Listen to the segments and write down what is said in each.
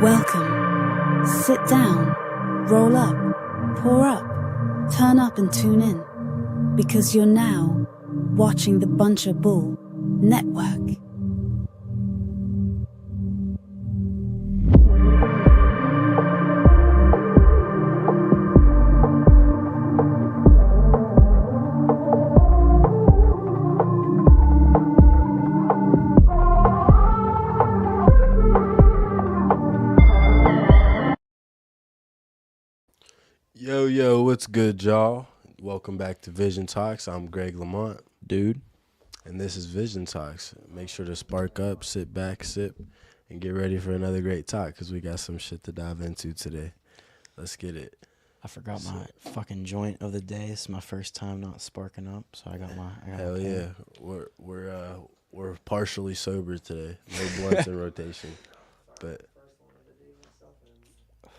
Welcome. Sit down, roll up, pour up, turn up and tune in. Because you're now watching the Buncher Bull Network. Yo, what's good, y'all? Welcome back to Vision Talks. I'm Greg Lamont, dude, and this is Vision Talks. Make sure to spark up, sit back, sip, and get ready for another great talk because we got some shit to dive into today. Let's get it. I forgot my fucking joint of the day. This is my first time not sparking up, so I got Hell yeah, we're partially sober today. No blunts in rotation, but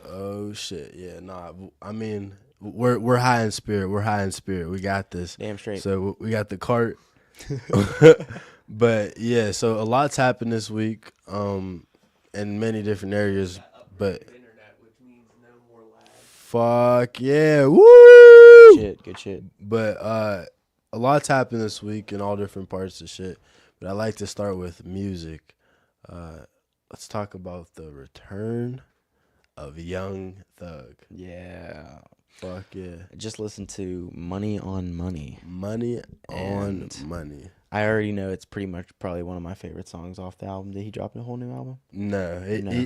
oh shit, yeah, nah. I mean, we're high in spirit. We're high in spirit. We got this. Damn straight. So we got the cart. But yeah, so a lot's happened this week, in many different areas. But fuck yeah, woo! Good shit. But a lot's happened this week in all different parts of shit. But I like to start with music. Let's talk about the return of Young Thug. Yeah. Fuck yeah. I just listened to Money on Money. Money on Money. I already know it's pretty much probably one of my favorite songs off the album. Did he drop a whole new album? No.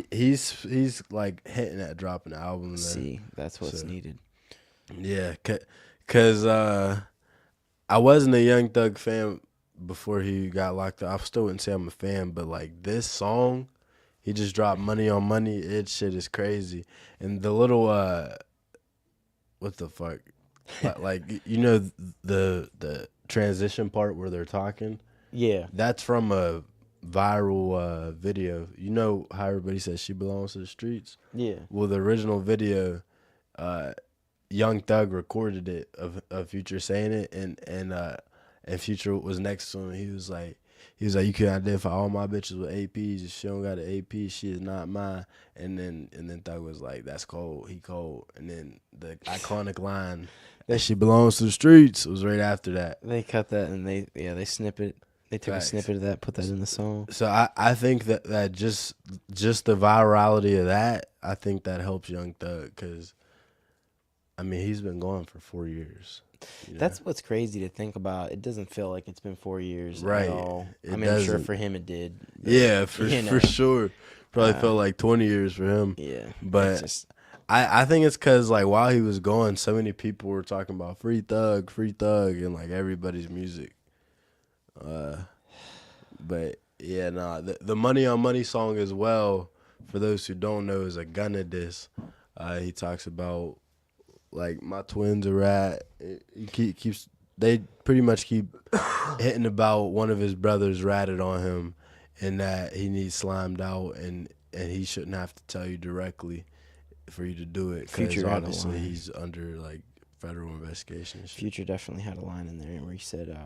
He's like hitting at dropping the album. See, that's what's needed. Yeah, because I wasn't a Young Thug fan before he got locked up. I still wouldn't say I'm a fan, but like this song, he just dropped Money on Money. It shit is crazy. And the little what the fuck? Like you know the transition part where they're talking? Yeah. That's from a viral video. You know how everybody says she belongs to the streets? Yeah. Well, the original video, Young Thug recorded it of Future saying it, and Future was next to him. He was like, you can identify all my bitches with APs. If she don't got an AP, she is not mine. And then Thug was like, that's cold. He cold. And then the iconic line that she belongs to the streets was right after that. They cut that and they snippet. They took Facts. a snippet of that, put that in the song. So I think that just the virality of that, I think that helps Young Thug because, I mean, he's been gone for 4 years. You know? That's what's crazy to think about. It doesn't feel like it's been 4 years right. at all. I mean, I'm sure for him it did. But, yeah, for sure. Probably felt like 20 years for him. Yeah. But I think it's because, like, while he was gone, so many people were talking about free thug, and, like, everybody's music. But, yeah, the Money on Money song as well, for those who don't know, is a Gunna diss. He talks about, like, my twins are rat. They pretty much keep hitting about one of his brothers ratted on him and that he needs slimed out and he shouldn't have to tell you directly for you to do it because obviously he's under like federal investigation and shit. Future definitely had a line in there where he said,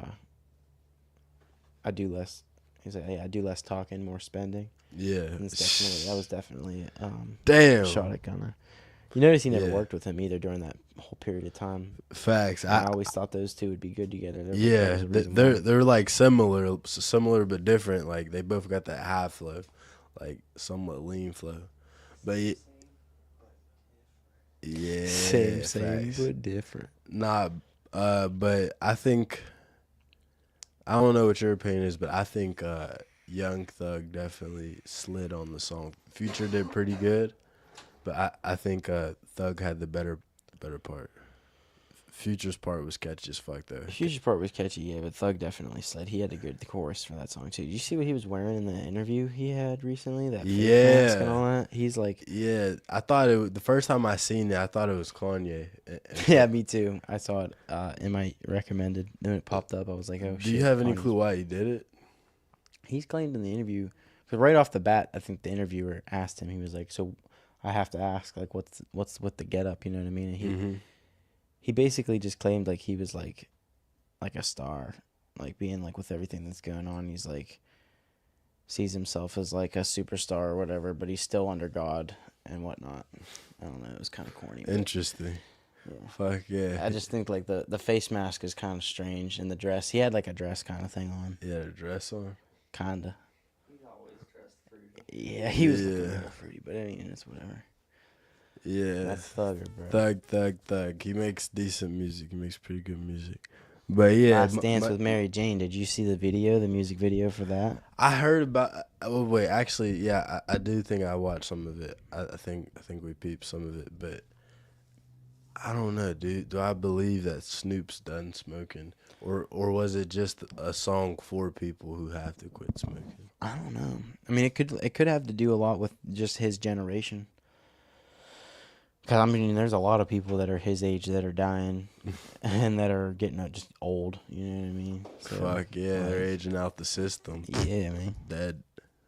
I do less. He said, hey, I do less talking, more spending. Yeah. And that was definitely damn shot at Gunna. You notice he never worked with him either during that whole period of time. Facts. I always thought those two would be good together. They're like similar but different. Like they both got that high flow, like somewhat lean flow. But yeah, same facts. But different. Nah, but I think I don't know what your opinion is, but I think Young Thug definitely slid on the song. Future did pretty good. But I think Thug had the better part. Future's part was catchy as fuck, though. Future's part was catchy, yeah, but Thug definitely slid. He had the chorus for that song, too. Did you see what he was wearing in the interview he had recently? That face mask and all that? He's like... Yeah, I thought the first time I seen it, I thought it was Kanye. Yeah, me too. I saw it in my recommended. Then it popped up. I was like, oh, shit. Do you have any clue why he did it? He's claimed in the interview... Because right off the bat, I think the interviewer asked him, he was like, so... I have to ask, like, what's with the getup, you know what I mean? And he basically just claimed, like, he was, like a star, like, being, like, with everything that's going on. He's, like, sees himself as like a superstar or whatever, but he's still under God and whatnot. I don't know. It was kind of corny. Interesting. Yeah. Fuck yeah. I just think like the face mask is kind of strange, and the dress. He had like a dress kind of thing on, He had a dress on. kinda. He's always dressed fruity. Yeah, he was looking a Yeah. little fruity, but I mean, it's whatever. Yeah. That's Thugger, bro. Thug. He makes decent music. He makes pretty good music. But yeah, Last Dance with Mary Jane. Did you see the video, the music video for that? I heard about. Oh wait, actually, yeah, I do think I watched some of it. I think we peeped some of it, but I don't know, dude. Do I believe that Snoop's done smoking, or was it just a song for people who have to quit smoking? I don't know. I mean, it could have to do a lot with just his generation. Cause I mean, there's a lot of people that are his age that are dying, and that are getting just old. You know what I mean? So, Fuck yeah, like, they're aging out the system. Yeah, man. Dead.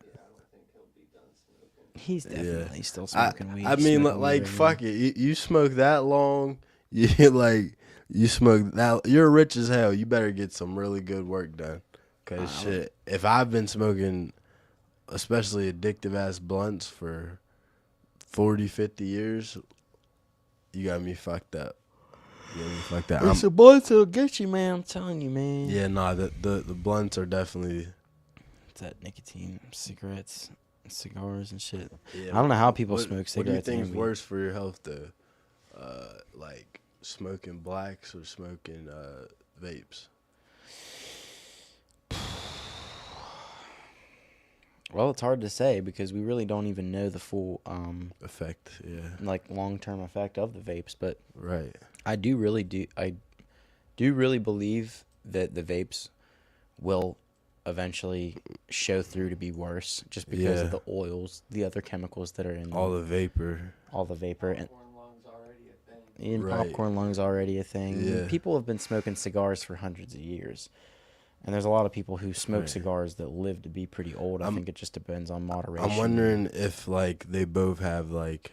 Yeah, I don't think he'll be done smoking. He's definitely still I, smoking weed. I mean, smoking weed like, right fuck it. You smoke that long, you smoke that. You're rich as hell. You better get some really good work done. Cause shit, if I've been smoking, especially addictive ass blunts for 40, 50 years, you got me fucked up. You got me fucked up. It's a blunt will get you, man. I'm telling you, man. Yeah, nah, the blunts are definitely. It's that nicotine, cigarettes, cigars, and shit. Yeah, I don't know how people what, smoke What cigarettes. do you think and is weed. worse for your health, though? Like smoking blacks or smoking vapes? Well, it's hard to say because we really don't even know the full, Effect, yeah. like long-term effect of the vapes. But Right. I do really believe that the vapes will eventually show through to be worse, just because of Yeah. the oils, the other chemicals that are in All them, the vapor. all the vapor, and Popcorn lung's already a thing. in Right. popcorn lungs already a thing. Yeah. People have been smoking cigars for hundreds of years. And there's a lot of people who smoke Right. cigars that live to be pretty old. I think it just depends on moderation. I'm wondering if like they both have like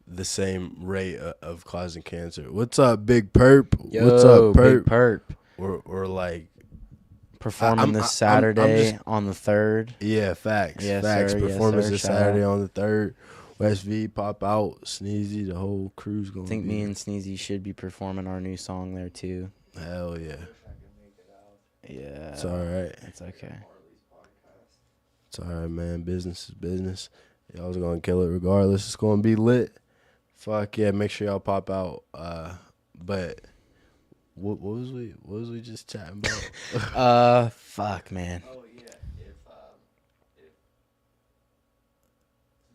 the same rate of causing cancer. What's up, Big Perp? Yo, What's up, Big Perp? Perp. Or like, Performing I'm this just- Saturday on the 3rd. yeah, facts, Yes, facts. sir. Yes, Performance sir. this Shout Saturday out. on the 3rd. West V, Pop Out, Sneezy, the whole crew's gonna I think be me and Sneezy should be performing our new song there too. hell yeah. Wish I could make it out. Yeah. It's all right. It's okay. Harley's podcast. It's all right, man. Business is business. Y'all's gonna kill it regardless. It's gonna be lit. Fuck yeah! Make sure y'all pop out. But what was we just chatting about? Fuck, man. Oh yeah, if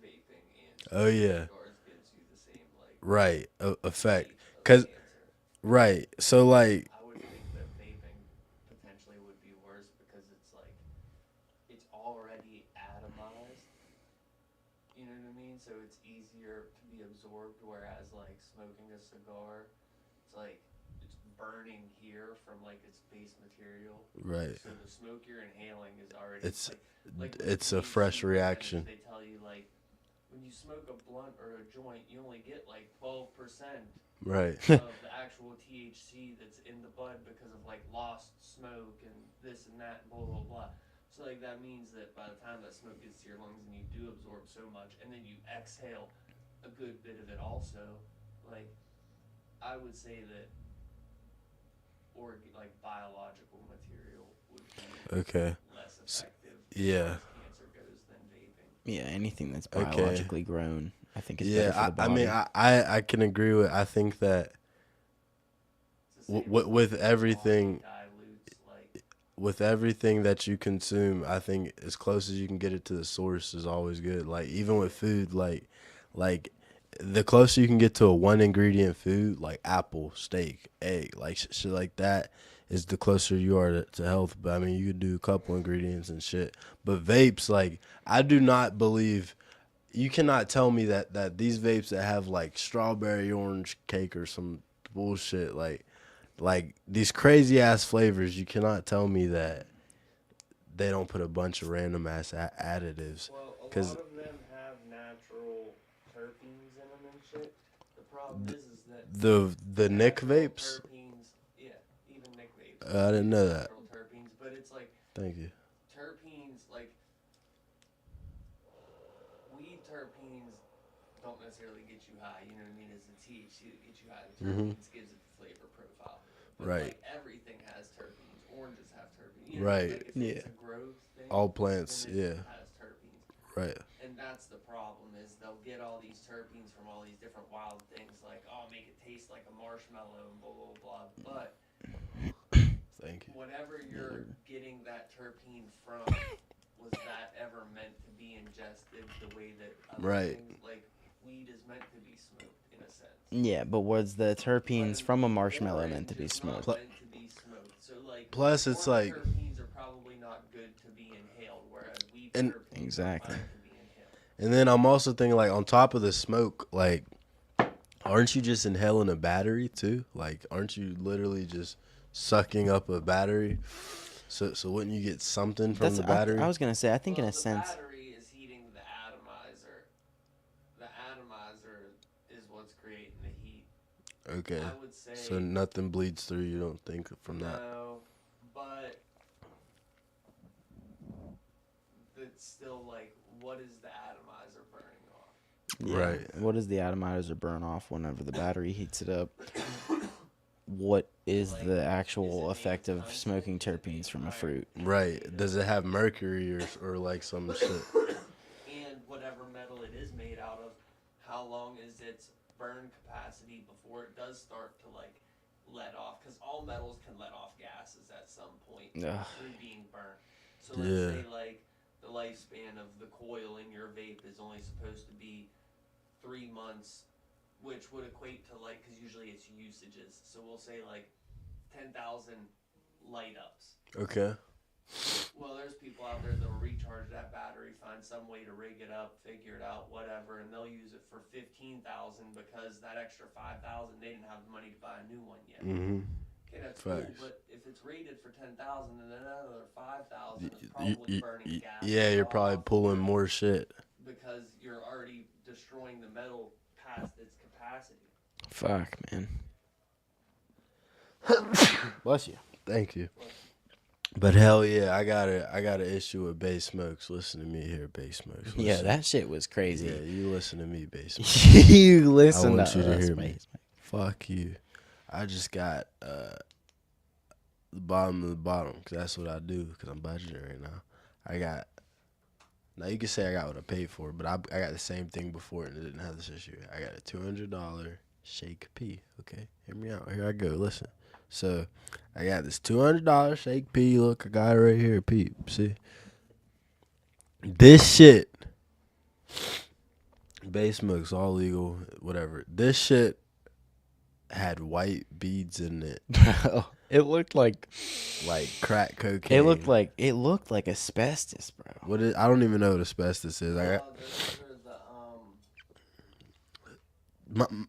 vaping and Oh yeah, cigars gives you the same like right. Effect. rate of 'Cause cancer. right. So like, I would think that vaping potentially would be worse because it's like it's already atomized. You know what I mean? So it's easier to be absorbed, whereas like smoking a cigar, it's like it's burning here from like its base material. right. So the smoke you're inhaling is already It's like with it's a THC fresh percentage, reaction. They tell you like when you smoke a blunt or a joint, you only get like 12% Right. of the actual THC that's in the bud because of like lost smoke and this and that and blah blah blah. So like that means that by the time that smoke gets to your lungs and you do absorb so much and then you exhale a good bit of it also, like I would say that or like biological material would be Okay. less effective Yeah. as cancer goes than vaping. Yeah, anything that's Okay. biologically grown, I think is better for Yeah. the I body. mean, I can agree with. I think that It's the same with as everything. dilutes like With everything that you consume, I think as close as you can get it to the source is always good. Like even with food, like the closer you can get to a one ingredient food, like apple, steak, egg, like shit like that, is the closer you are to health. But I mean, you could do a couple ingredients and shit. But vapes, like I do not believe. You cannot tell me that these vapes that have like strawberry orange cake or some bullshit like these crazy ass flavors, you cannot tell me that they don't put a bunch of random ass additives. well, a 'Cause- lot of them have natural terpenes in them and shit. The problem is that The Nick natural vapes, terpenes, yeah, even Nick vapes. I didn't know that. Natural terpenes, but it's like Thank you. terpenes terpenes don't necessarily get you high. You know what I mean? It's the THC that gets you high. The Mhm. terpenes gives it the flavor profile. But Right. like everything has terpenes. Oranges have terpenes. You know, Right. like if Yeah. it's a growth thing, All plants, then it yeah. has terpenes. Right. And that's the problem is they'll get all these terpenes from all these different wild things like, oh, make it taste like a marshmallow and blah, blah, blah. But Thank you. whatever you're getting that terpene from, was that ever meant to be ingested the way that other Right. things, like weed is meant to be smoked in a sense. Yeah, but was the terpenes But from a marshmallow orange meant to be is smoked? not meant to be smoked. So like Plus, it's orange like, terpenes are probably not good to be inhaled, whereas weed And- terpenes Exactly. are fine to be inhaled. and then I'm also thinking like on top of the smoke, like, aren't you just inhaling a battery too? Like, aren't you literally just sucking up a battery? So wouldn't you get something from the battery? I was gonna say. I think in Well, a sense. the battery is heating the atomizer. The atomizer is what's creating the heat. Okay. I would say So nothing bleeds through. You don't think from that? no, but it's still like, what is the atomizer burning off? Yeah. Right. What does the atomizer burn off whenever the battery heats it up? What is Like, the is actual it effect made of tungsten? smoking Is it made terpenes from a iron? fruit? Right. Does it have mercury or like some shit? And whatever metal it is made out of, how long is its burn capacity before it does start to like let off? Because all metals can let off gases at some point Ugh. through being burned. So let's Yeah. say like the lifespan of the coil in your vape is only supposed to be 3 months, which would equate to like, because usually it's usages. So we'll say like 10,000 light ups. Okay. Well, there's people out there that'll recharge that battery, find some way to rig it up, figure it out, whatever, and they'll use it for 15,000 because that extra 5,000 they didn't have the money to buy a new one yet. Mm-hmm. Okay, that's Facts. cool, but if it's rated for 10,000 and then another 5,000, it's You, probably burning gas. yeah, you're probably off pulling more shit. because you're already destroying the metal past its capacity. Fuck, man. Bless you. Thank you. But hell yeah, I got an issue with Bay Smokes. Listen to me here, Bay Smokes. Listen. Yeah, that shit was crazy. Yeah, you listen to me, Bay Smokes. You listen I want to you to us, hear me. mate. Fuck you. I just got the bottom of the bottom because that's what I do because I'm budgeting right now. Now you can say I got what I paid for, but I got the same thing before and it didn't have this issue. I got a $200 Shake P. Okay, hear me out. Here I go. Listen. So I got this $200 Shake P. Look, I got it right here. Peep. See? This shit. Bay Smokes, all legal, whatever. This shit had white beads in it, It looked like crack cocaine. it looked like asbestos, bro. What is? I don't even know what asbestos is. There's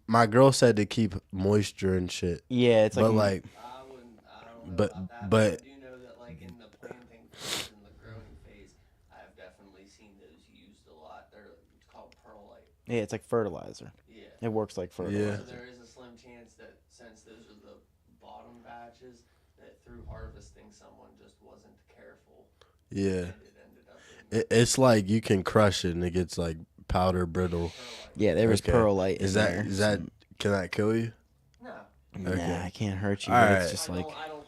My girl said to keep moisture and shit, Yeah, it's like, but like, I don't know But- about that, but- I do know that like in the planting phase and the growing phase, I've definitely seen those used a lot. It's called perlite. yeah, it's like fertilizer. Yeah. It works like Yeah. fertilizer. So there is a slim chance that since those are the bottom batches, that through harvesting someone just wasn't careful. yeah, And it ended up in it's like you can crush it and it gets like powder brittle. perlite. Yeah, there was Okay. perlite in Is that there. is that can that kill you? No. Nah, Okay. I can't hurt you. All But right. it's just like I don't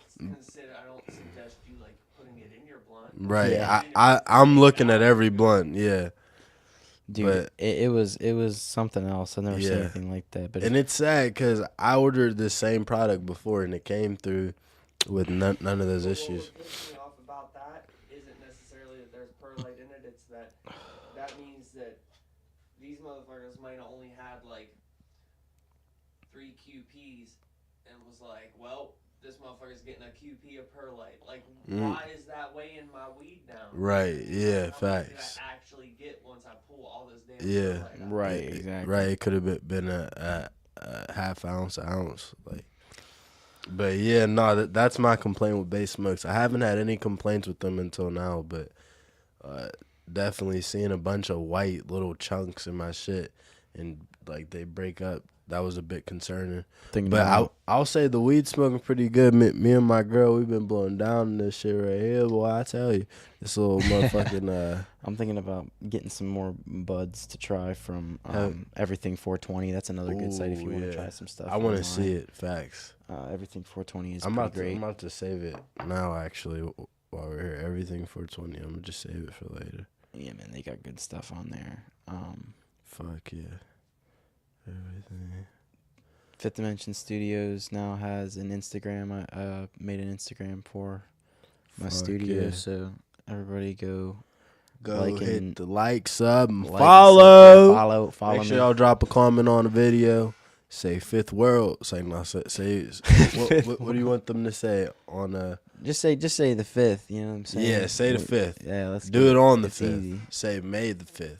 suggest you like putting it in your blunt. Right. Yeah. I'm looking at every blunt. Yeah. dude, But- it was something else. I never seen Yeah. anything like that. But And it's sad because I ordered the same product before and it came through with none of those Well, issues. what pisses me off about that isn't necessarily that there's perlite in it. It's that means that these motherfuckers might have only had like 3 QPs and was like, well, this motherfucker's getting a QP of perlite. Like, why is that weighing my weed down? Right, yeah, How much facts. did I actually get once I pull all this damn Yeah. perlite out? right, exactly. Right. It could have been a half ounce, like. But yeah, no, that's my complaint with Bay Smokes. I haven't had any complaints with them until now, but definitely seeing a bunch of white little chunks in my shit and like they break up that was a bit concerning. Thinking But about I'll say the weed smoking pretty good. Me and my girl, we've been blowing down in this shit right here, boy. I tell you, this little motherfucking I'm thinking about getting some more buds to try from Hell- Everything 420. That's another good site if you Ooh, want to yeah. try some stuff. I want to online. see it. Facts. Everything 420 is I'm pretty about to, great. I'm about to save it now. Actually, while we're here, everything 420. I'm gonna just save it for later. Yeah, man, they got good stuff on there. Fuck yeah. Everything. Fifth Dimension Studios now has an Instagram. I made an Instagram for my Fuck studio, yeah. so everybody go Go like hit and- the like, sub, and like and follow. follow Make me. sure y'all drop a comment on the video. Say Fifth World. Say no. Say what do you want them to say on Just say the 5th. You know what I'm saying? Yeah, say the 5th. Yeah, let's Do get it on the it's 5th. easy. Say May the 5th.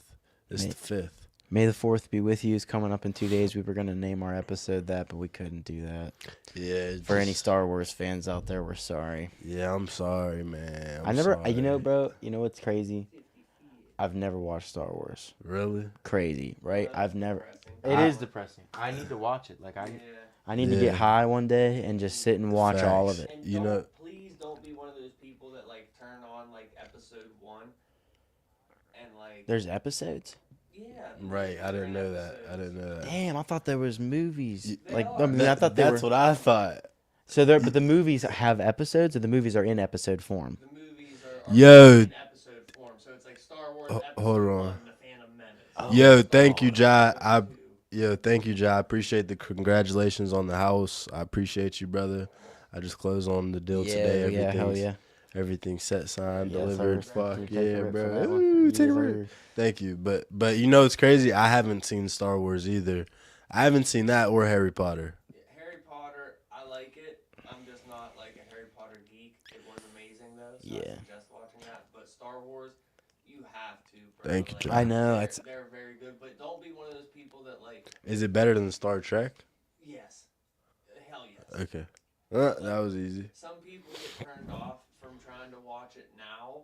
It's May- the 5th. May the 4th be with you is coming up in 2 days. We were gonna name our episode that, but we couldn't do that. Yeah. For any Star Wars fans out there, we're sorry. Yeah, I'm sorry, man. I never, sorry. you know, bro. You know what's crazy? I've never watched Star Wars. Really? Crazy, right? I've never. It I- is depressing. I need to watch it. Like Yeah. I need to Yeah. get high one day and just sit and watch all of Facts. it. And You know- please don't be one of those people that like turn on like episode 1 and like There's episodes. yeah. Right. I didn't different know that. episodes. I didn't know that. Damn, I thought there was movies. They Like are. I mean, I thought they That's were. what I thought. So there, but the movies have episodes, or the movies are in episode form. The movies are Yo. in episode form, so it's like Star Wars Ho- episode hold 1, on. The Phantom Menace. Oh. Yo, Star thank you, Wars Jai. episode 2. Thank you, Jai. I appreciate the congratulations on the house. I appreciate you, brother. I just closed on the deal today. Yeah, hell yeah. Everything's set, signed, Yes, delivered. sir. Fuck Take yeah, a rip for bro. that one. Ooh, Yes, take a rip. sir. Thank you, but you know it's crazy. I haven't seen Star Wars either. I haven't seen that or Harry Potter. Harry Potter, I like it. I'm just not like a Harry Potter geek. It was amazing though, so Yeah. I suggest watching that. But Star Wars, you have to. Bro. Thank you, Like, John. I know, They're, it's- they're very good, but don't be one of those people that like. Is it better than Star Trek? Yes, hell yes. Okay, that was easy. Some people get turned off from trying to watch it now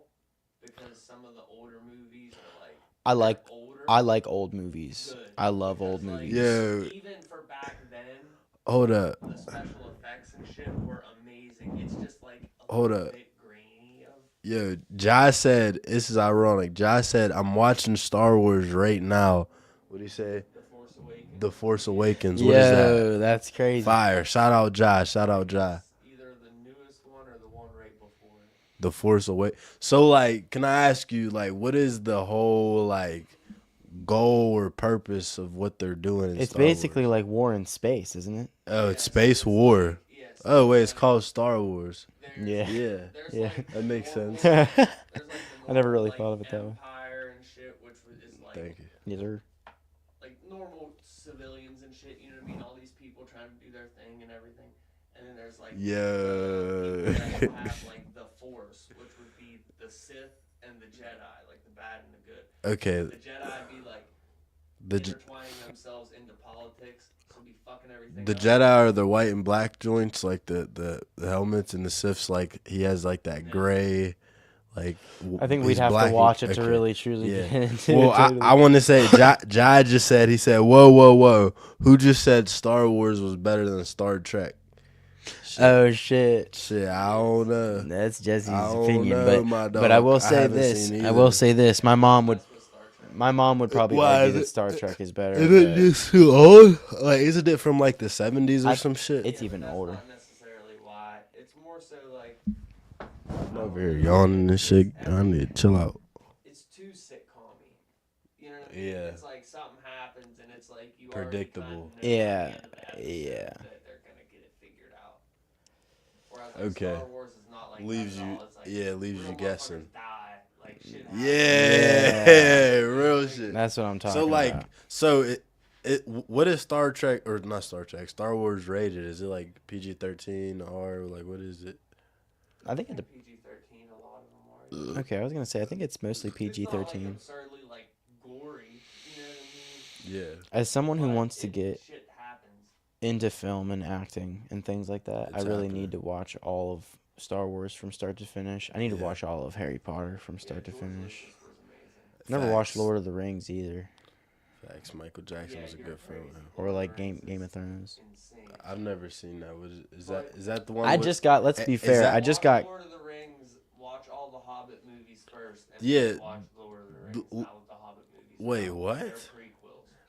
because some of the older movies are like. I like older. I like old movies. Good. I love old Because, like, movies. Yo, Even for back then, hold up. the special effects and shit were amazing. It's just like a Hold little up. bit grainy. Yo, Jai said, this is ironic. Jai said, I'm watching Star Wars right now. What do you say? The Force Awakens. The Force Awakens. What is that? Yo, that's crazy. Fire. Shout out Jai. Shout out Jai. Either the newest one or the one right before it. The Force Awakens. So, like, can I ask you, like, what is the whole, like, goal or purpose of what they're doing in It's Star basically Wars? like war in space, isn't it? Oh, it's Space War. Yes. Oh, wait, it's called Star Wars. There's, Yeah. Yeah. There's Yeah. like That makes normal- sense. There's like the I never normal, really like, thought of it that way. Empire and shit, which is like Thank you. Yes, sir. like normal civilians and shit. You know what I mean? All these people trying to do their thing and everything. And then there's like Yo. people that have like the Force, which would be the Sith and the Jedi, like the bad and the good. Okay. The Jedi be like The J- intertwining themselves into politics, so be fucking everything. the up. Jedi are the white and black joints, like the helmets, and the Sith's like he has like that gray, like. I think we'd he's have black to and- watch it to okay. really truly Yeah. get into Well, it. I, totally. I want to say Jai just said, he said, whoa, who just said Star Wars was better than Star Trek? Oh shit. Shit, I don't know. That's Jesse's I don't opinion, know, my but I dog. will I say haven't this. seen I will either. say this. My mom would That's what Star Trek. My mom would probably Why argue is that it- Star Trek is better. Is it but just too old? Like, isn't it from like the 70s or I- some shit? It's Yeah, even but that's older. Not necessarily why. It's more so like I'm over here yawning and shit. I need to chill out. it's too sitcom-y. You know what I mean? Yeah. It's like something happens and it's like you Predictable. Already kinda know Yeah, by the end of the episode yeah. That they're gonna get it figured out. Whereas like Okay. Star Wars is not like that Leaves at you- all. It's like yeah, leaves real you guessing. motherfuckers Die. Like shit happens. Yeah, real shit. That's what I'm talking So like, about. so what is Star Trek or not Star Trek? Star Wars rated? Is it like PG-13 or like what is it? I think it. PG-13. A lot of them are. Okay, I was gonna say I think it's mostly It's not, like, PG-13. absurdly like gory. You know what I mean? Yeah. As someone who But wants to get shit happens. into film and acting and things like that, I It's really happening. need to watch all of Star Wars from start to finish. I need to Yeah. watch all of Harry Potter from start to George finish. Lucas was amazing. Never watched Facts. Lord of the Rings either. Facts. Michael Jackson was a good film. Or like Game of Thrones. Insane. I've never seen that. Is that the one? I with- just got. Let's be is fair. that- I just Watch got. Lord of the Rings. Watch all the Hobbit movies first, and Yeah. then watch Lord of the Rings. Not with the Hobbit movies. Wait, They're what? prequels.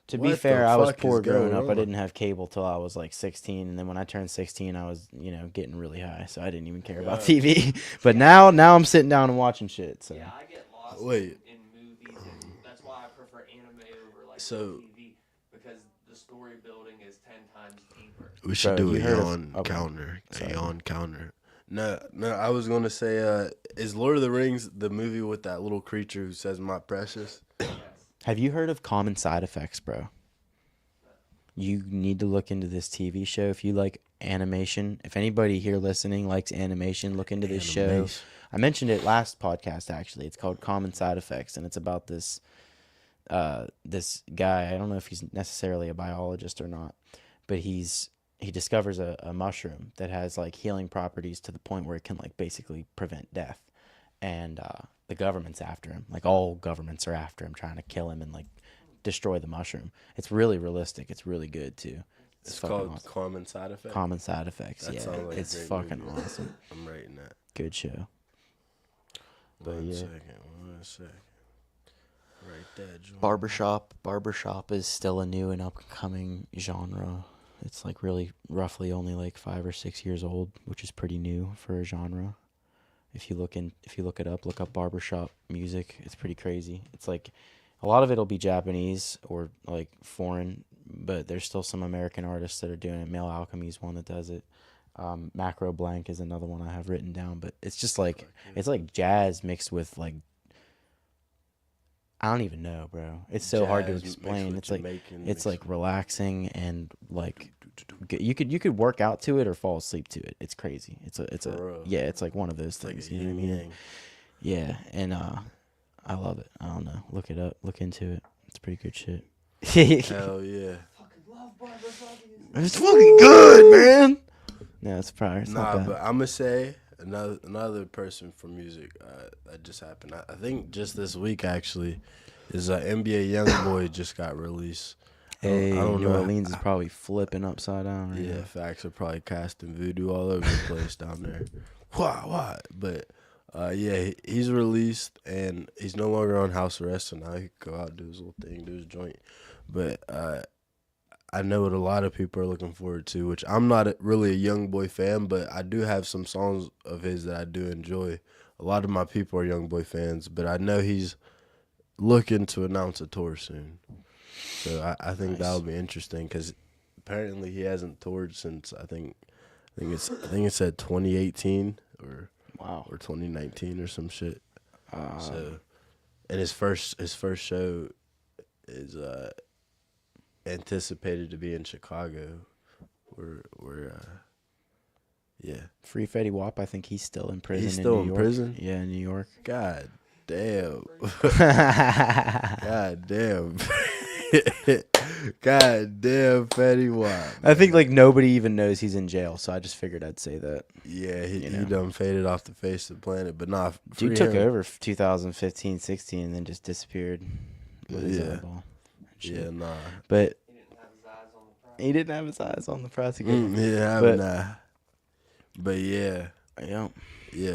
To What be fair, the I was fuck is poor growing going up. I on? didn't have cable till I was like 16, and then when I turned 16, I was getting really high, so I didn't even care about TV. But now I'm sitting down and watching shit. So Yeah, I get lost Wait. in movies, and that's why I prefer anime over like So- TV, because the story building is 10 times deeper. We should Bro, do you a heard of- yawn okay. counter. Sorry. A yawn counter. No, I was gonna say, is Lord of the Rings the movie with that little creature who says "My precious"? Yes. have you heard of Common Side Effects, bro? You need to look into this TV show if you like animation. If anybody here listening likes animation, look into this show. Animation. I mentioned it last podcast actually. It's called Common Side Effects, and it's about this this guy. I don't know if he's necessarily a biologist or not, but he discovers a mushroom that has like healing properties to the point where it can like basically prevent death, and the government's after him. Like all governments are after him, trying to kill him and like destroy the mushroom. It's really realistic. It's really good too. It's fucking called awesome. Common Side Effect. Common Side Effects. That Yeah, sounds like a it's great fucking movie. awesome. I'm writing that. Good show. But One yeah. second. Right there, Jordan. Barbershop is still a new and upcoming genre. It's like really roughly only like 5 or 6 years old, which is pretty new for a genre. If you look it up, look up barbershop music. It's pretty crazy. It's like a lot of it'll be Japanese or like foreign, but there's still some American artists that are doing it. Male Alchemy is one that does it. Macro Blank is another one I have written down, but it's just like it's like jazz mixed with like I don't even know, bro. It's so hard to Jazz mixed explain. with It's like Jamaican, it's mixed like with- relaxing and like you could work out to it or fall asleep to it. It's crazy. It's a For real. yeah. It's like one of those It's like things. a You know what I yin mean? yang. Yeah, and I love it. I don't know. Look it up. Look into it. It's pretty good shit. Hell yeah. Fucking love barbershop music. It's fucking good, man. No, it's probably it's Nah, not bad. but I'm gonna say another person from music that just happened. I think just this week actually is NBA YoungBoy just got released. Hey, I don't New know. Orleans is probably flipping upside down right Yeah, now. facts are probably casting voodoo all over the place down there. Why? But yeah, he's released and he's no longer on house arrest, so now he can go out do his little thing, do his joint. But I know what a lot of people are looking forward to, which I'm not really a Young Boy fan, but I do have some songs of his that I do enjoy. A lot of my people are Young Boy fans, but I know he's looking to announce a tour soon. So I think Nice. that'll be interesting because apparently he hasn't toured since I think it said 2018 or Wow. 2019 or some shit. Um, So, and his first show is anticipated to be in Chicago. Yeah. Free Fetty Wap, I think he's still in prison. He's still in New York. prison? Yeah, in New York. God damn. I God damn. God damn, Fetty Wap. think like nobody even knows he's in jail, so I just figured I'd say that. Yeah, he You know. done faded off the face of the planet, but nah. Dude free took him. over 2015, 16, and then just disappeared with his Yeah. eyeball. Shit. Yeah, nah. But He didn't have his eyes on the prize. he didn't have his eyes on the prosecutor. Yeah, But- nah. But yeah, Yeah.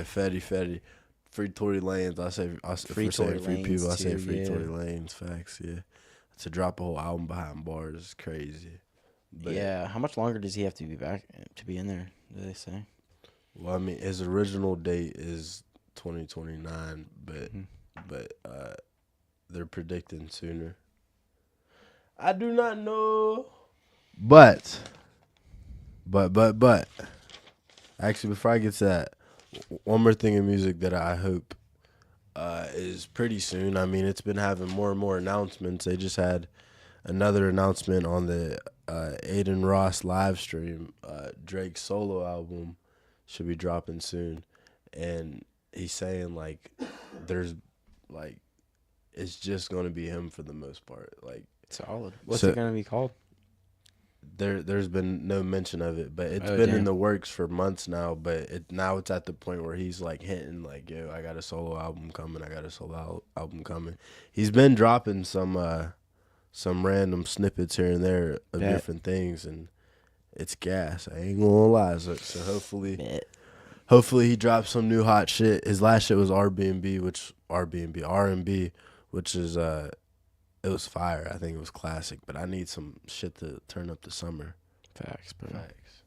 Fetty. Free Tory Lanez. Free Free Tory free people. I Lanez say too, free yeah. Tory Lanez. Facts. Yeah. To drop a whole album behind bars is crazy. But, Yeah. How much longer does he have to be back to be in there? Do they say? Well, I mean, his original date is 2029, Mhm. but they're predicting sooner. I do not know. But. Actually, before I get to that, one more thing in music that I hope is pretty soon. I mean, it's been having more and more announcements. They just had another announcement on the Aiden Ross live stream. Drake's solo album should be dropping soon, and he's saying like there's like it's just gonna be him for the most part. Like Solid. What's So- it gonna be called? there's been no mention of it, but it's Oh, been in damn. the works for months now. But now it's at the point where he's like hinting like, yo, I got a solo album coming. He's been dropping some some random snippets here and there of Bet. different things, and it's gas. I ain't gonna lie. So Bet. hopefully he drops some new hot shit. His last shit was R&B, which is it was fire. I think it was classic. But I need some shit to turn up the summer. Facts, bro. Facts.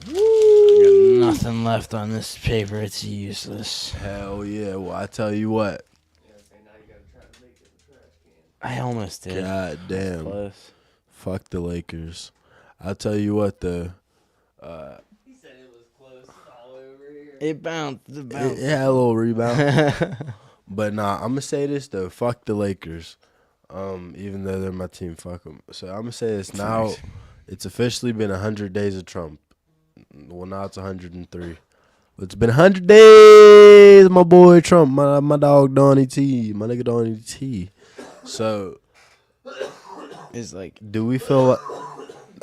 I got nothing left on this paper. It's useless. Hell yeah. Well, I tell you what. Yeah, so now you gotta try to make it in the trash can. I almost did. God damn. Close. Fuck the Lakers. I'll tell you what, He said it was close. It's all over here. It bounced. It it bounced. had a little rebound. But nah, I'm gonna say this though. Fuck the Lakers. Even though they're my team, fuck them. So I'm gonna say this now. Facts. It's officially been 100 days of Trump. Well, now it's 103. It's been 100 days, my boy Trump, my dog Donnie T, my nigga Donnie T. So, It's like, do we feel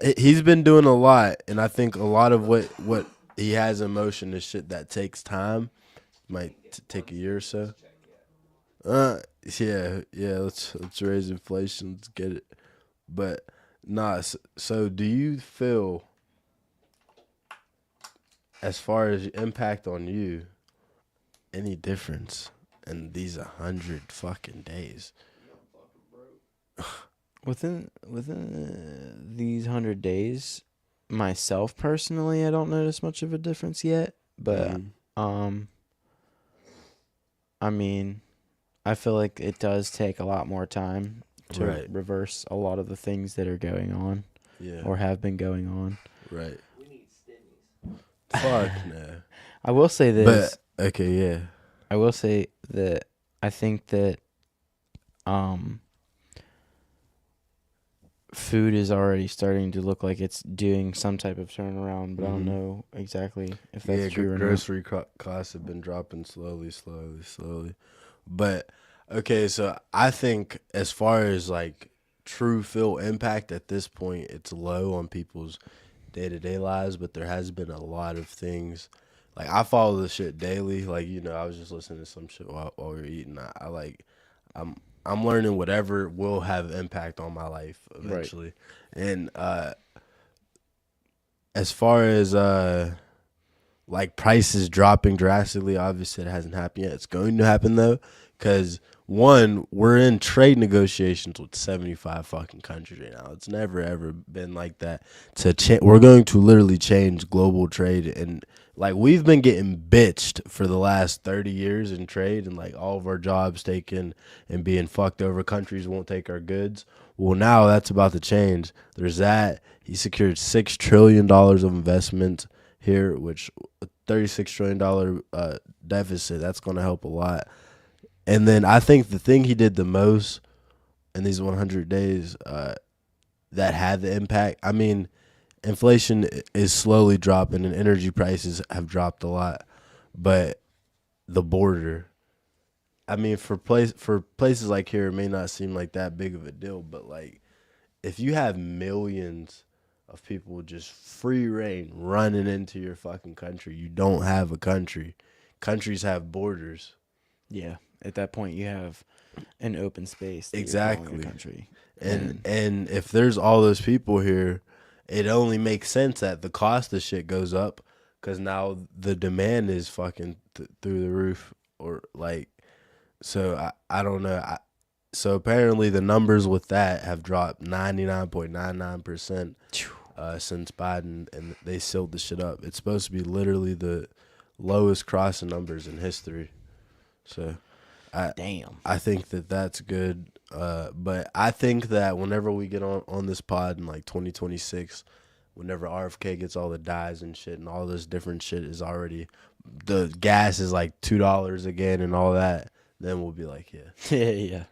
like he's been doing a lot, and I think a lot of what he has in motion is shit that takes time, might take a year or so. Yeah. Let's raise inflation. Let's get it. But nah. So do you feel, as far as impact on you, any difference in these 100 fucking days? within these 100 days, myself personally, I don't notice much of a difference yet. But I mean, I feel like it does take a lot more time to Right. reverse a lot of the things that are going on Yeah. or have been going on. Right. We need stimmies. Fuck no. I will say this. But okay, yeah. I will say that I think that food is already starting to look like it's doing some type of turnaround, but I don't know exactly if that's Yeah, true or not. grocery costs have been dropping slowly. But okay, so I think as far as like true feel impact at this point, it's low on people's day-to-day lives, but there has been a lot of things. Like, I follow this shit daily. Like, you know, I was just listening to some shit while we were eating. I'm learning whatever will have impact on my life eventually. Right. And as far as like prices dropping drastically, obviously it hasn't happened yet. It's going to happen though, because one, we're in trade negotiations with 75 fucking countries right now. It's never ever been like that. We're going to literally change global trade, and like we've been getting bitched for the last 30 years in trade, and like all of our jobs taken and being fucked over. Countries won't take our goods. Well, now that's about to change. There's that. He secured $6 trillion of investment here, which a $36 trillion deficit, that's going to help a lot. And then I think the thing he did the most in these 100 days that had the impact, I mean, inflation is slowly dropping and energy prices have dropped a lot. But the border, I mean, for places like here, it may not seem like that big of a deal. But, like, if you have millions of people just free reign running into your fucking country, you don't have a country. Countries have borders. Yeah. At that point, you have an open space. That Exactly. You're calling a country. And if there's all those people here, it only makes sense that the cost of shit goes up, because now the demand is fucking through the roof. Or like, so I don't know. So apparently the numbers with that have dropped 99.99% since Biden, and they sealed the shit up. It's supposed to be literally the lowest crossing numbers in history. So Damn. I think that that's good. But I think that whenever we get on this pod in like 2026, whenever RFK gets all the dyes and shit and all this different shit is already, the gas is like $2 again and all that, then we'll be like, yeah. Yeah.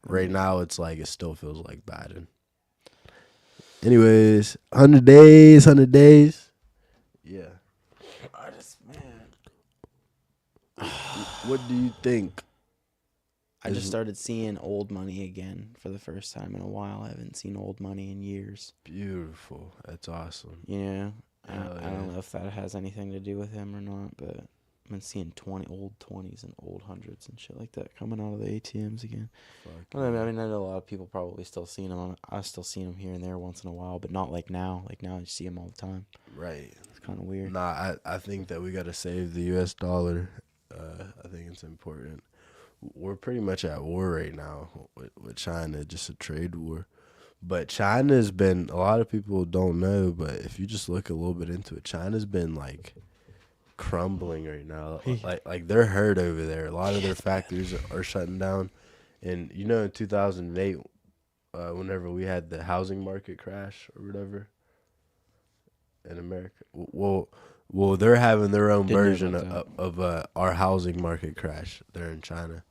Right now, it's like, it still feels like Biden. Anyways, 100 days. Yeah. What do you think? I just started seeing old money again for the first time in a while. I haven't seen old money in years. Beautiful. That's awesome. You know, Hell I don't know if that has anything to do with him or not, but I've been seeing old 20s and old 100s and shit like that coming out of the ATMs again. Fuck I yeah. mean, I know a lot of people probably still seeing them. I still see them here and there once in a while, but not like now. Like now, you see them all the time. Right. It's kind of weird. Nah, I think that we got to save the U.S. dollar. I think it's important. We're pretty much at war right now with China, just a trade war. But China's been, a lot of people don't know, but if you just look a little bit into it, China's been like crumbling right now. Like they're hurt over there. A lot of their factories are shutting down. And you know, in 2008, whenever we had the housing market crash or whatever in America, well, they're having their own Didn't know version about of our housing market crash there in China.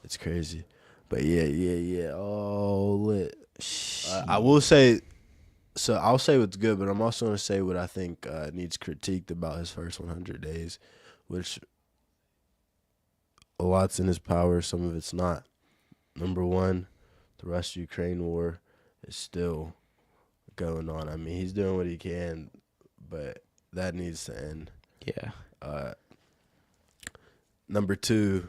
It's crazy, but yeah. Oh, lit. I will say, so I'll say what's good, but I'm also gonna say what I think needs critiqued about his first 100 days, which a lot's in his power, some of it's not. Number one, the Russia-Ukraine war is still going on. I mean, he's doing what he can, but that needs to end. Yeah. Number two,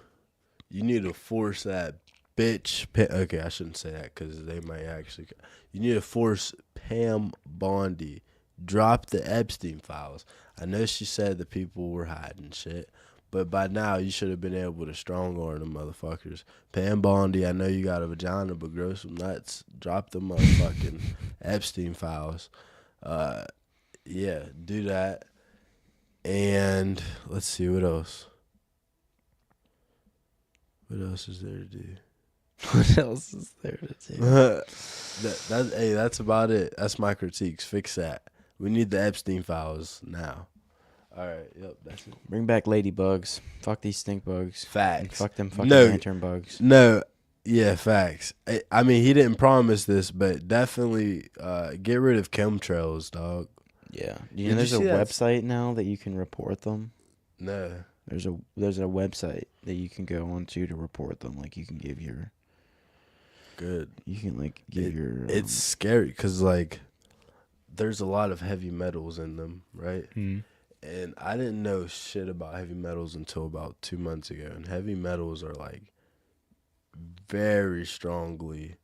you need to force that bitch. Okay, I shouldn't say that because they might actually. You need to force Pam Bondi. Drop the Epstein files. I know she said the people were hiding shit, but by now you should have been able to strong arm them motherfuckers. Pam Bondi, I know you got a vagina, but grow some nuts. Drop the motherfucking Epstein files. Yeah, do that. And let's see what else. What else is there to do? What else is there to do? That's about it. That's my critiques. Fix that. We need the Epstein files now. All right. Yep. That's it. Bring back ladybugs. Fuck these stink bugs. Facts. And fuck them fucking No. lantern bugs. No. Yeah. Facts. I mean, he didn't promise this, but definitely get rid of chemtrails, dog. Yeah. Did You know, there's you a see that? website now that you can report them. No. There's a website that you can go onto to report them. Like you can give your. Good. You can like give your. It's scary because like, there's a lot of heavy metals in them, right? And I didn't know shit about heavy metals until about 2 months ago. And heavy metals are like very strongly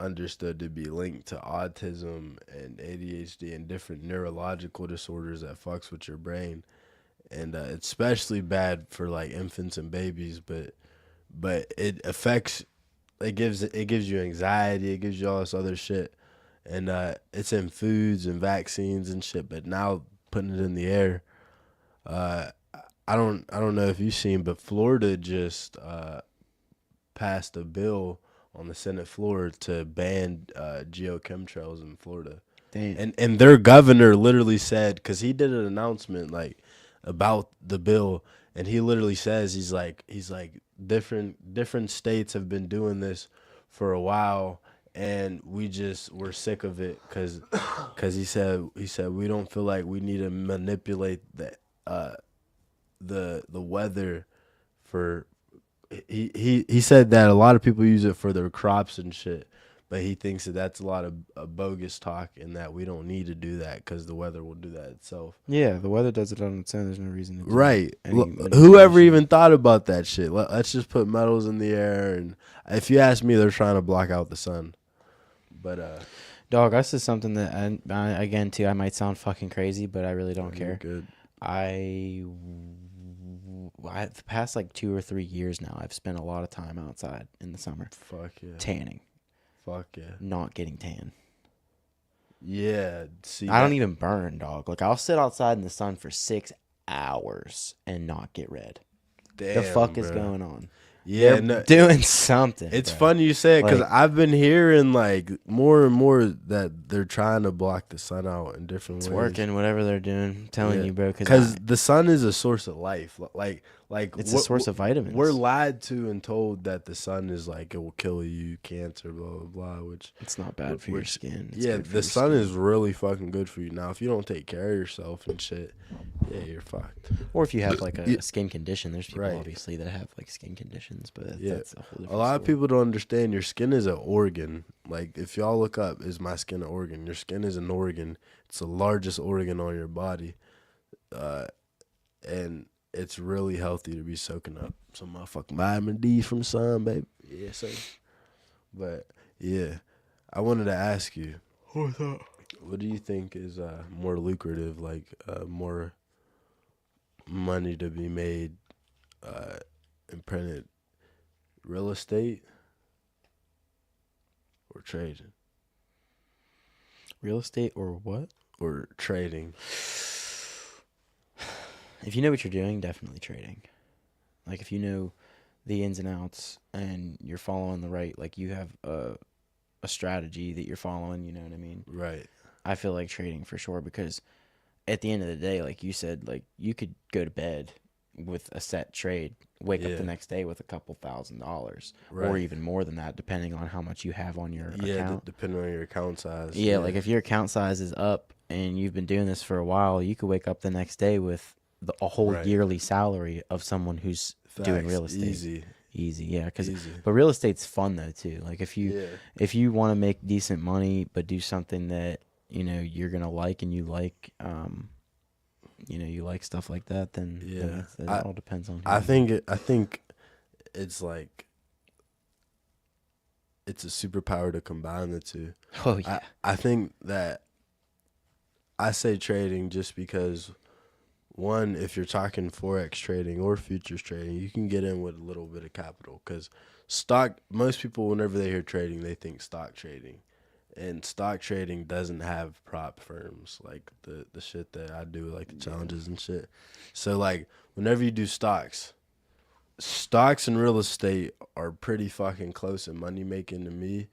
understood to be linked to autism and ADHD and different neurological disorders that fucks with your brain. And it's especially bad for like infants and babies, but it affects, it gives you anxiety, it gives you all this other shit. And it's in foods and vaccines and shit, but now putting it in the air, I don't know if you've seen, but Florida just passed a bill on the Senate floor to ban geochemtrails in Florida. Damn. And their governor literally said, because he did an announcement like about the bill, and he literally says he's like different states have been doing this for a while. And we're sick of it because he said we don't feel like we need to manipulate the weather for. He said that a lot of people use it for their crops and shit, but he thinks that that's a lot of bogus talk and that we don't need to do that because the weather will do that itself. Yeah, the weather does it on its own. There's no reason to do Right. any Whoever manipulation. even thought about that shit? Let's just put metals in the air, and if you ask me, they're trying to block out the sun. But Dog, this is something that I again too. I might sound fucking crazy, but I really don't care. Good. I the past like 2 or 3 years now, I've spent a lot of time outside in the summer Fuck yeah. tanning, Fuck yeah. not getting tan. Yeah. See, I don't even burn, dog. Like I'll sit outside in the sun for 6 hours and not get red. Damn, The fuck is bro. going on? Yeah, They're no, doing something. it's bro. funny you say it because Like- I've been hearing like more and more that they're trying to block the sun out in different It's ways. working, whatever they're doing. I'm telling Yeah. you, bro. Because the sun is a source of life. Like it's a source of vitamins. We're lied to and told that the sun is like it will kill you, cancer, blah blah blah. Which It's not bad for your which- skin. It's yeah, good for the your sun skin. is really fucking good for you. Now, if you don't take care of yourself and shit, yeah, you're fucked. Or if you have like Yeah. a skin condition, there's people Right. obviously that have like skin conditions, but Yeah. that's a whole different A lot of story. people don't understand your skin is an organ. Like, if y'all look up, is my skin an organ? Your skin is an organ. It's the largest organ on your body. and it's really healthy to be soaking up some motherfucking vitamin D from the sun, baby. Yeah, sir. But yeah, I wanted to ask you, What's up? what do you think is more lucrative, like more money to be made in printed real estate or trading? Real estate or what? Or trading. If you know what you're doing, definitely trading. Like if you know the ins and outs and you're following the right, like you have a strategy that you're following, you know what I mean? Right. I feel like trading for sure, because at the end of the day, like you said, like you could go to bed with a set trade, wake up Yeah. the next day with a couple $1,000s, or Right. even more than that, depending on how much you have on your Yeah, account. depending on your account size. Yeah, like if your account size is up and you've been doing this for a while, you could wake up the next day with a whole Right. yearly salary of someone who's doing Facts. real estate. Easy. Yeah, Easy. but real estate's fun though too. Like if Yeah. you want to make decent money but do something that you know you're gonna like, and you like you like stuff like that, then Yeah. it all depends on. Who I you think it's like it's a superpower to combine the two. are. Oh yeah, I think that I say trading just because, one, if you're talking forex trading or futures trading, you can get in with a little bit of capital, because most people, whenever they hear trading, they think stock trading, and stock trading doesn't have prop firms like the shit that I do, like the challenges and shit. So like whenever you do stocks and real estate are pretty fucking close in money making to me.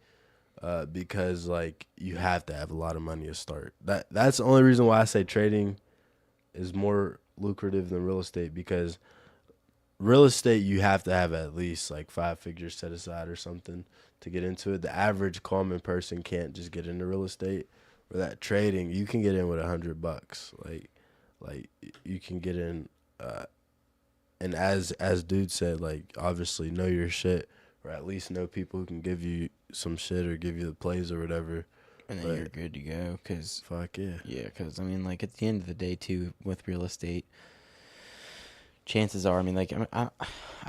Because like you have to have a lot of money to start. That's the only reason why I say trading is more lucrative than real estate, because real estate you have to have at least like 5 figures set aside or something to get into it. The average common person can't just get into real estate. Or that trading, you can get in with $100. Like you can get in, and as dude said, like obviously know your shit, or at least know people who can give you some shit or give you the plays or whatever. and then you're good to go. Cause Fuck yeah. because I mean, like at the end of the day, too, with real estate, chances are, I mean, like I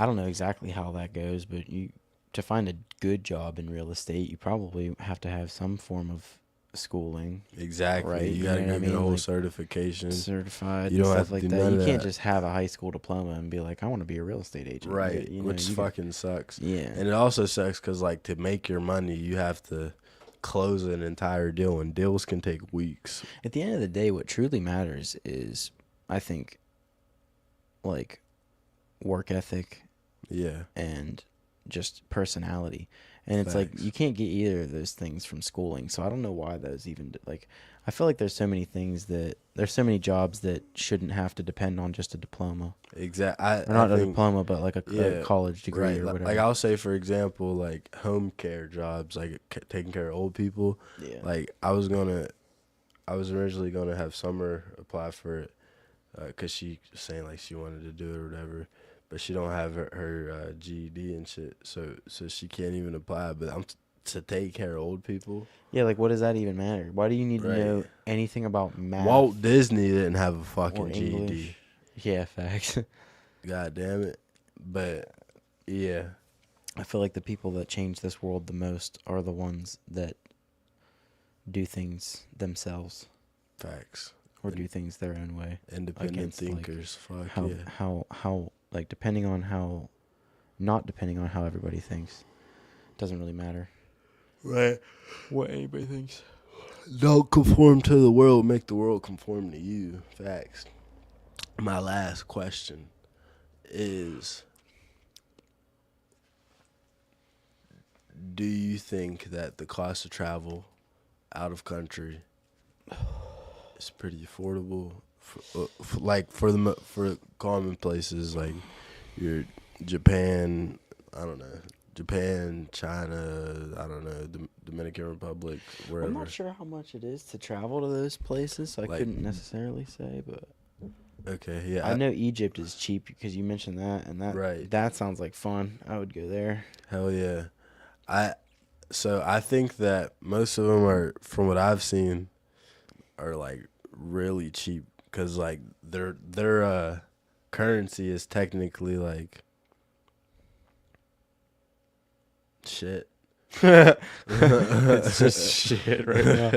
don't know exactly how that goes, but to find a good job in real estate, you probably have to have some form of schooling, Exactly. right? You gotta know what I get a mean? whole Like, certification. certified, You and don't stuff have to like do that. none You of can't that. just have a high school diploma and be like, I want to be a real estate agent, Right. You Which you fucking sucks. yeah. And it also sucks because like to make your money, you have to close an entire deal, and deals can take weeks. At the end of the day, what truly matters is, I think, like work ethic Yeah. and just personality. And it's like Facts. you can't get either of those things from schooling. So I don't know why those even like. I feel like there's so many jobs that shouldn't have to depend on just a diploma, Exactly. or not a diploma, but like a Yeah, college degree right. or whatever. Like I'll say, for example, like home care jobs, like taking care of old people. Yeah. Like I was originally gonna have Summer apply for it, cause she was saying like she wanted to do it or whatever, but she don't have her GED and shit, so she can't even apply. But I'm to take care of old people. Yeah, like what does that even matter? Why do you need Right. to know anything about math? Walt Disney didn't have a or fucking GED. English? Yeah, facts. God damn it. But yeah, I feel like the people that change this world the most are the ones that do things themselves facts. or do things their own way. Independent Against, like, thinkers. Fuck How yeah. how like not depending on how everybody thinks. Doesn't really matter. Right. What anybody thinks. Don't conform to the world, make the world conform to you. Facts. My last question is, do you think that the cost of travel out of country is pretty affordable? For common places like your Japan, I don't know, Japan, China, I don't know, Dominican Republic, wherever. I'm not sure how much it is to travel to those places, so I Like- couldn't necessarily say, but Okay, yeah. I know Egypt is cheap because you mentioned that, and Right. that sounds like fun. I would go there. Hell yeah. So I think that most of them are, from what I've seen, are like really cheap, because like they're currency is technically like shit. It's just shit right now.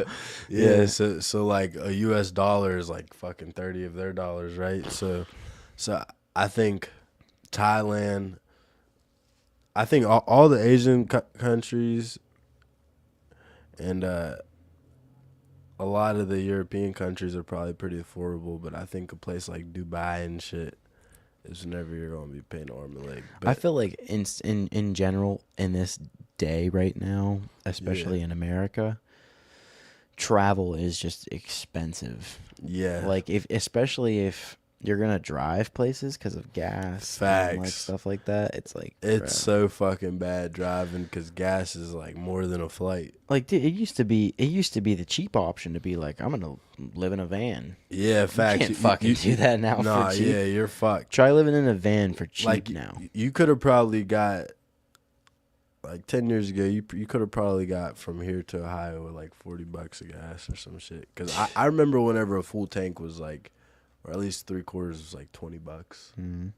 Yeah, so like a US dollar is like fucking 30 of their dollars, right? So I think Thailand, I think all the Asian countries and a lot of the European countries are probably pretty affordable, but I think a place like Dubai and shit is never you're gonna be paying arm and leg. I feel like in general in this day right now, especially in America, travel is just expensive. Yeah, Like especially if you're gonna drive places because of gas, and like Facts. stuff like that. It's like it's bruh. so fucking bad driving because gas is like more than a flight. Like dude, it used to be the cheap option to be like, I'm gonna live in a van. Yeah, facts. You can't fucking do that now Nah, for cheap. yeah, you're fucked. Try living in a van for cheap Like now. you could have probably got like 10 years ago. You could have probably got from here to Ohio with like $40 of gas or some shit. Because I remember whenever a full tank was like, or at least 3/4 was like $20. Mhm.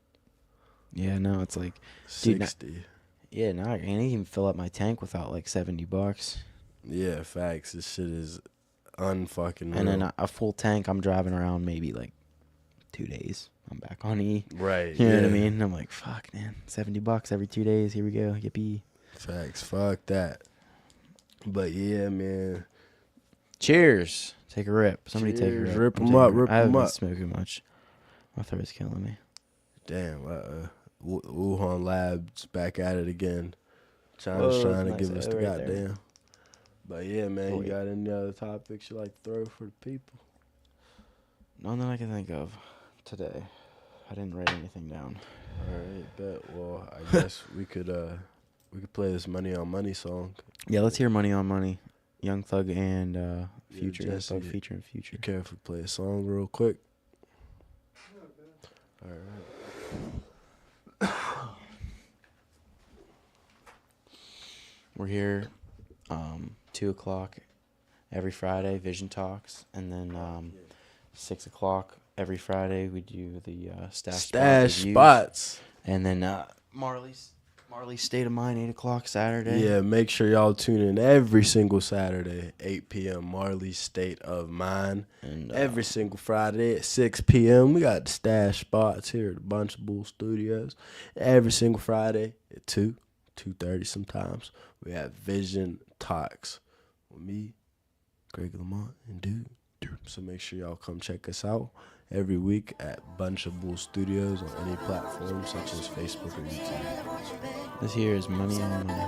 Yeah, no, it's like Dude, 60. yeah, now I can't even fill up my tank without like $70. Yeah, facts. This shit is unfucking real. And then a full tank, I'm driving around maybe like 2 days. I'm back on E. right. You know what I yeah. mean? I'm like, fuck, man, $70 every 2 days. Here we go. Yippee. Facts. Fuck that. But yeah, man. Cheers. Take a rip. Somebody take a Cheers. rip. Rip I'm 'em taking up, a rip I haven't 'em been up. smoking much. My throat's killing me. Damn. Wuhan Labs back at it again. China's Whoa, trying to nice give us the right there. goddamn. But yeah, man, Oh, you yeah. got any other topics you like to throw for the people? None that I can think of today. I didn't write anything down. All right, bet. Well, I guess we could play this Money on Money song. Yeah, let's hear Money on Money. Young Thug and Future. Young Jesse, Thug feature and Future. You care if we play a song real quick? All right. We're here 2 o'clock every Friday, Vision Talks. And then 6 o'clock every Friday, we do the Stash Stash reviews. spots. And then Marley's State of Mind, 8 o'clock Saturday. Yeah, make sure y'all tune in every single Saturday, 8 p.m. Marley's State of Mind. And Every single Friday at 6 p.m. We got the Stash spots here at the Bunch of Bull Studios. Every single Friday at 2:30 sometimes, we have Vision Talks with me, Greg Lamont, and Dude. So make sure y'all come check us out every week at Bunch of Bull Studios on any platform such as Facebook or YouTube. This here is Money on Money.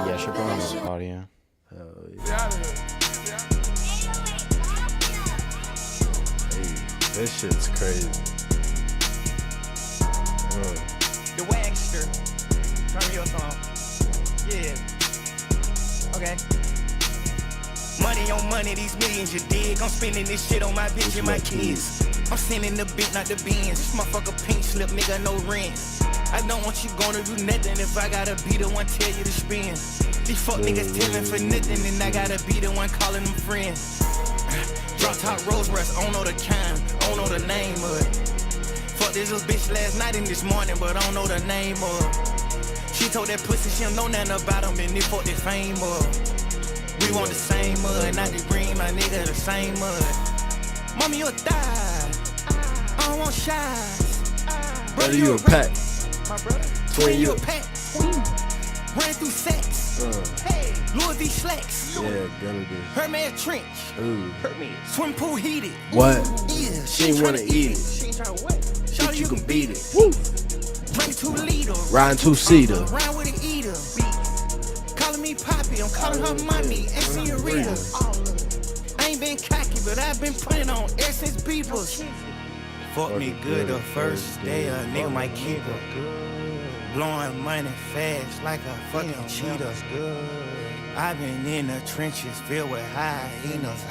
Yeah, should put on the audio. Hell yeah. Hey, this shit's crazy. The Wagster. Turn me up on. Yeah. Okay. Money on money, these millions, you dig? I'm spending this shit on my bitch and my kids. I'm sending the bit, not the beans. This motherfucker pink slip, nigga, no rent. I don't want you gonna do nothing if I gotta be the one tell you to spend. These fuck niggas telling for nothing, and I gotta be the one calling them friends. Drop top Rolls Royce, I don't know the kind, I don't know the name of it. Fuck this little bitch last night and this morning, but I don't know the name of it. She told that pussy she don't know nothing about him, and they fuck that fame up. We want the same mud, not the green, my nigga, the same mud. Mommy, you'll die. I don't want shots. Brother, you a pack. My brother. Twin, you a pack. Ran through sex. Hey, Louis V. Slacks. Yeah, gonna do. Hermes Trench. Ooh. Swim pool heated. What? Yeah, She ain't wanna eat it. She ain't tryna what? Bitch, you can beat it. Woo. Bring 2 liter. Riding 2-seater. Round with an eater. Calling me Poppy, I'm calling her mommy and senorita. I ain't been cocky, but I've been putting on Essence Beepers. Fuck me good the first day, a nigga might keep her. Blowing money fast like a fucking cheetah. I've been in the trenches filled with hyenas.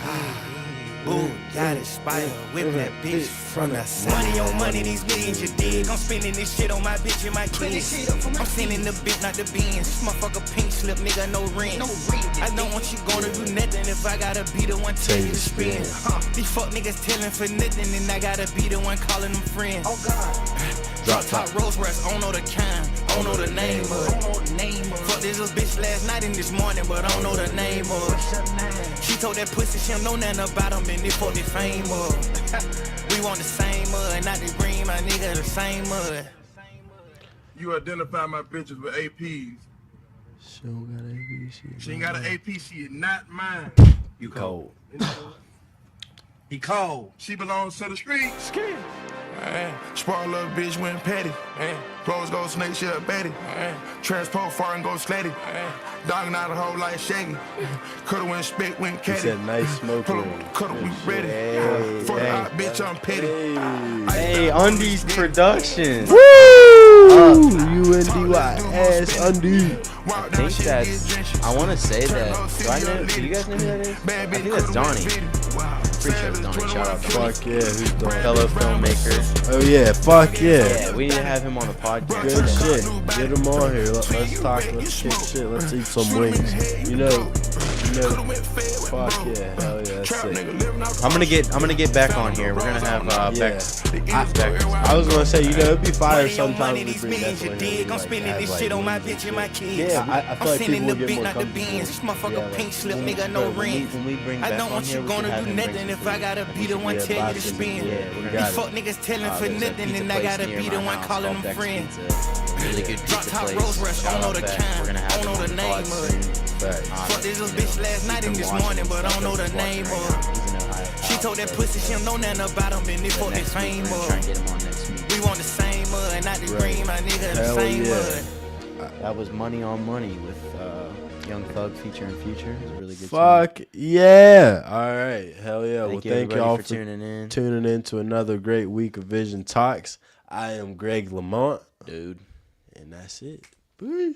Boom, got it, spider, whipping that bitch from the side. Money on money, these millions, you dig. I'm spending this shit on my bitch and my kids. I'm sending the bitch, not the beans. Motherfucker pink slip, nigga, no rent. I don't want you gonna do nothing if I gotta be the one tell you to spend. These fuck niggas telling for nothing, and I gotta be the one calling them friends. Oh God. Drop top Rolls Royce, I don't know the kind, I don't know the name of it. Fuck this little bitch last night and this morning, but I don't know the name of it. She told that pussy she don't know nothing about him, and they fuck the fame up. We want the same mud, not the green, my nigga, the same mud. You identify my bitches with APs. She don't got AP shit. She ain't got an AP, she is not mine. You cold. He cold. She belongs to the streets. Spoil little bitch went petty. Rose gold snake shit Betty. Transport far and go slatty. Dogging out a hole like Shaggy. Coulda went spit, went He catty. said nice smoke room. Coulda we ready. For the hot bitch, I'm petty. Hey, Undies Productions. Woo! UNDY Undy. I think that's. I want to say that. Do you guys know who that is? I think that's Donnie. Pretty sure it's Donnie. Shout out to Fuck yeah, who's doing? fellow filmmaker. Oh yeah, fuck yeah. Yeah, we need to have him on the podcast. Good shit. Get him on here. Let's talk. Let's kick shit. Let's eat some wings. You know. Fuck yeah. Hell yeah. That's sick. I'm gonna get back on here. We're gonna have Beck. I was gonna say, you know, it'd be fire sometimes These to bring millions, that you one dig. I'm spending this shit on my bitch and my kids. Yeah, I feel I'm like sending people the will get beat, more not the comfortable. beans. Motherfucker Yeah, like, pink slip, nigga, no rent. When we bring I Beck don't on want here, you we should gonna have do him bring nothing some if I gotta be the one Yeah, tell you to boxing. spend. Yeah, we These got fuck it. niggas telling for There's a nothing, pizza and I place gotta near be my the one house calling called them Beck's friends. Pizza. Really good Drop pizza top place. Rolls Royce, I Shout don't know out the Beck. kind, We're gonna I have don't him know on the the name pod of it. soon. Facts. Fuck this little You know, bitch last night and he's this been morning, but I don't know the watching name right of now. it. He's in Ohio. She told that pussy she don't know nothing about him, and they fuck the Next week, fame we're gonna try and up. get him on next week. We want the same mud, not the Right. green, my nigga, the Hell same yeah. mud. That was Money on Money with Young Thug featuring Future. It was a really good Fuck yeah. All right. Hell yeah. song. Well, Thank you thank everybody y'all for for tuning in. to another great week of Vision Talks. I am Greg Lamont, Dude. and that's it. Peace.